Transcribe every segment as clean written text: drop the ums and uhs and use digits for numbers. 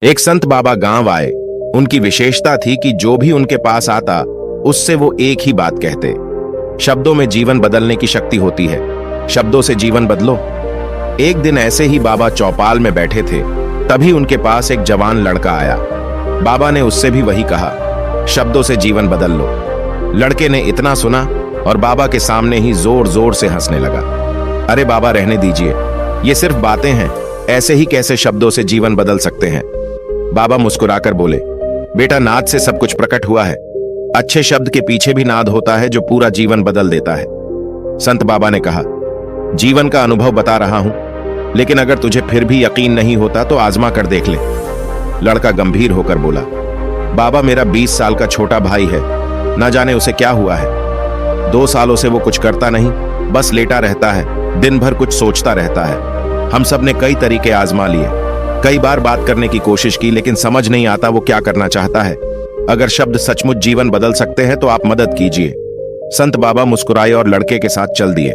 एक संत बाबा गांव आए। उनकी विशेषता थी कि जो भी उनके पास आता उससे वो एक ही बात कहते, शब्दों में जीवन बदलने की शक्ति होती है, शब्दों से जीवन बदलो। एक दिन ऐसे ही बाबा चौपाल में बैठे थे, तभी उनके पास एक जवान लड़का आया। बाबा ने उससे भी वही कहा, शब्दों से जीवन बदल लो। लड़के ने इतना सुना और बाबा के सामने ही जोर जोर से हंसने लगा। अरे बाबा रहने दीजिए, ये सिर्फ बातें हैं, ऐसे ही कैसे शब्दों से जीवन बदल सकते हैं। बाबा मुस्कुराकर बोले, बेटा नाद से सब कुछ प्रकट हुआ है। अच्छे शब्द के पीछे भी नाद होता है जो पूरा जीवन बदल देता है। संत बाबा ने कहा, जीवन का अनुभव बता रहा हूं, लेकिन अगर तुझे फिर भी यकीन नहीं होता तो आजमा कर देख ले। लड़का गंभीर होकर बोला, बाबा मेरा 20 साल का छोटा भाई है, ना जाने उसे क्या हुआ है। 2 सालों से वो कुछ करता नहीं, बस लेटा रहता है, दिन भर कुछ सोचता रहता है। हम सब ने कई तरीके आजमा लिए, कई बार बात करने की कोशिश की, लेकिन समझ नहीं आता वो क्या करना चाहता है। अगर शब्द सचमुच जीवन बदल सकते हैं तो आप मदद कीजिए। संत बाबा मुस्कुराए और लड़के के साथ चल दिए।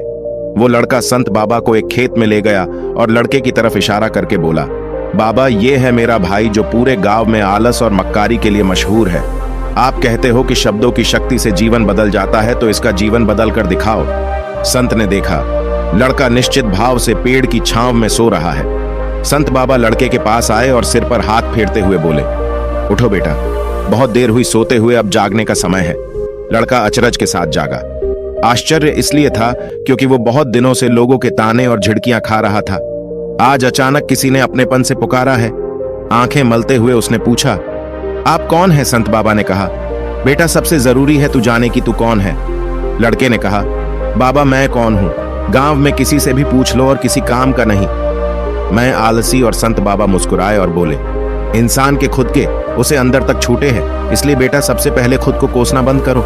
वो लड़का संत बाबा को एक खेत में ले गया और लड़के की तरफ इशारा करके बोला, बाबा ये है मेरा भाई जो पूरे गांव में आलस और मक्कारी के लिए मशहूर है। आप कहते हो कि शब्दों की शक्ति से जीवन बदल जाता है, तो इसका जीवन बदल कर दिखाओ। संत ने देखा, लड़का निश्चित भाव से पेड़ की छांव में सो रहा है। संत बाबा लड़के के पास आए और सिर पर हाथ फेरते हुए बोले, उठो बेटा, बहुत देर हुई सोते हुए, अब जागने का समय है। लड़का अचरज के साथ जागा। आश्चर्य इसलिए था क्योंकि वो बहुत दिनों से लोगों के ताने और झिड़कियां खा रहा था। आज अचानक किसी ने अपनेपन से पुकारा है। आंखें मलते हुए उसने पूछा, आप कौन है? संत बाबा ने कहा, बेटा सबसे जरूरी है तू जाने कि तू कौन है। लड़के ने कहा, बाबा मैं कौन हूं? गांव में किसी से भी पूछ लो और किसी काम का नहीं। मैं आलसी। और संत बाबा मुस्कुराए और बोले, इंसान के खुद के उसे अंदर तक छूटे हैं, इसलिए बेटा सबसे पहले खुद को कोसना बंद करो।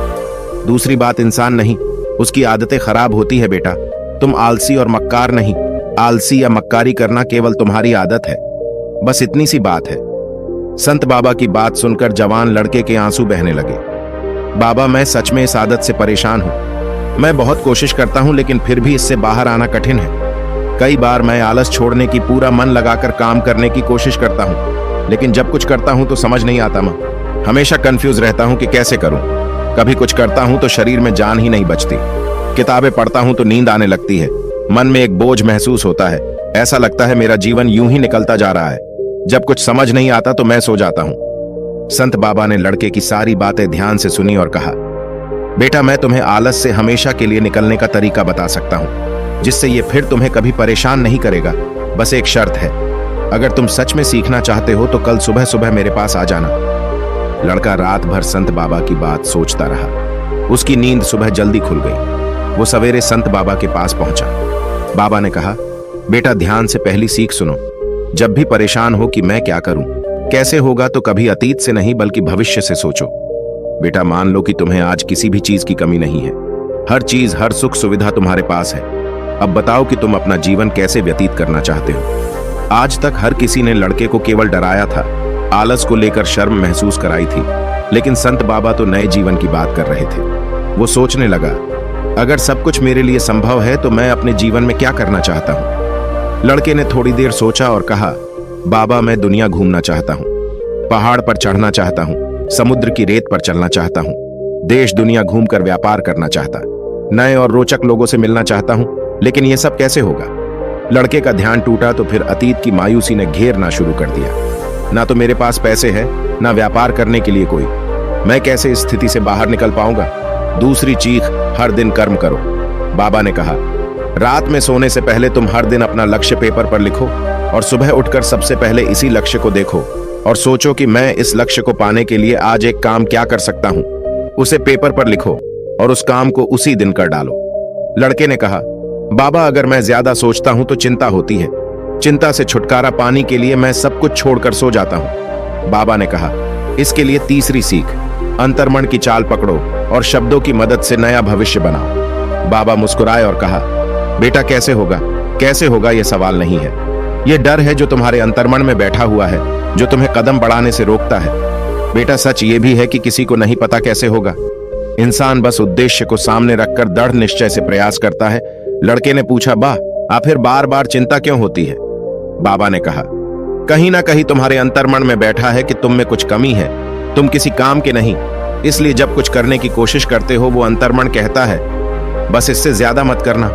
दूसरी बात इंसान नहीं, उसकी आदतें खराब होती है बेटा। तुम आलसी और मक्कार नहीं, आलसी या मक्कारी करना केवल तुम्हारी आदत है, बस इतनी सी बात है। संत बाबा की बात सुनकर जवान लड़के के आंसू बहने लगे। बाबा मैं सच में इस आदत से परेशान हूं। मैं बहुत कोशिश करता हूं, लेकिन फिर भी इससे बाहर आना कठिन है। कई बार मैं आलस छोड़ने की पूरा मन लगाकर काम करने की कोशिश करता हूं, लेकिन जब कुछ करता हूं तो समझ नहीं आता। मैं हमेशा कंफ्यूज रहता हूं कि कैसे करूं। कभी कुछ करता हूं तो शरीर में जान ही नहीं बचती। किताबें पढ़ता हूं तो नींद आने लगती है। मन में एक बोझ महसूस होता है, ऐसा लगता है मेरा जीवन यूं ही निकलता जा रहा है। जब कुछ समझ नहीं आता तो मैं सो जाता हूं। संत बाबा ने लड़के की सारी बातें ध्यान से सुनी और कहा, बेटा मैं तुम्हें आलस से हमेशा के लिए निकलने का तरीका बता सकता हूं, जिससे ये फिर तुम्हें कभी परेशान नहीं करेगा। बस एक शर्त है, अगर तुम सच में सीखना चाहते हो तो कल सुबह सुबह मेरे पास आ जाना। लड़का रात भर संत बाबा की बात सोचता रहा। उसकी नींद सुबह जल्दी खुल गई। वो सवेरे संत बाबा के पास पहुंचा। बाबा ने कहा, बेटा ध्यान से पहली सीख सुनो। जब भी परेशान हो कि मैं क्या करूं, कैसे होगा, तो कभी अतीत से नहीं बल्कि भविष्य से सोचो। बेटा मान लो कि तुम्हें आज किसी भी चीज की कमी नहीं है। हर चीज, हर सुख सुविधा तुम्हारे पास है। अब बताओ कि तुम अपना जीवन कैसे व्यतीत करना चाहते हो। आज तक हर किसी ने लड़के को केवल डराया था, आलस को लेकर शर्म महसूस कराई थी, लेकिन संत बाबा तो नए जीवन की बात कर रहे थे। वो सोचने लगा, अगर सब कुछ मेरे लिए संभव है तो मैं अपने जीवन में क्या करना चाहता हूं। लड़के ने थोड़ी देर सोचा और कहा, बाबा मैं दुनिया घूमना चाहता हूं, पहाड़ पर चढ़ना चाहता हूं, समुद्र की रेत पर चलना चाहता हूं, देश दुनिया घूमकर व्यापार करना चाहता, नए और रोचक लोगों से मिलना चाहता हूं, लेकिन यह सब कैसे होगा। लड़के का ध्यान टूटा तो फिर अतीत की मायूसी ने घेरना शुरू कर दिया। ना तो मेरे पास पैसे हैं, ना व्यापार करने के लिए कोई। मैं कैसे इस स्थिति से बाहर निकल पाऊंगा। दूसरी चीख, हर दिन कर्म करो। बाबा ने कहा, रात में सोने से पहले तुम हर दिन अपना लक्ष्य पेपर पर लिखो और सुबह उठकर सबसे पहले इसी लक्ष्य को देखो और सोचो कि मैं इस लक्ष्य को पाने के लिए आज एक काम क्या कर सकता हूं। उसे पेपर पर लिखो और उस काम को उसी दिन कर डालो। लड़के ने कहा, बाबा अगर मैं ज्यादा सोचता हूं तो चिंता होती है। चिंता से छुटकारा पाने के लिए मैं सब कुछ छोड़कर सो जाता हूं। बाबा ने कहा, इसके लिए तीसरी सीख, अंतर्मन की चाल पकड़ो और शब्दों की मदद से नया भविष्य बनाओ। बाबा मुस्कुराए और कहा, बेटा कैसे होगा, कैसे होगा यह सवाल नहीं है। यह डर है जो तुम्हारे अंतर्मन में बैठा हुआ है, जो तुम्हें कदम बढ़ाने से रोकता है। बेटा सच ये भी है कि किसी को नहीं पता कैसे होगा। इंसान बस उद्देश्य को सामने रखकर दृढ़ निश्चय से प्रयास करता है। लड़के ने पूछा, बा आप फिर बार बार चिंता क्यों होती है? बाबा ने कहा, कहीं ना कहीं तुम्हारे अंतर्मन में बैठा है कि तुम में कुछ कमी है, तुम किसी काम के नहीं। इसलिए जब कुछ करने की कोशिश करते हो वो अंतर्मन कहता है बस इससे ज्यादा मत करना।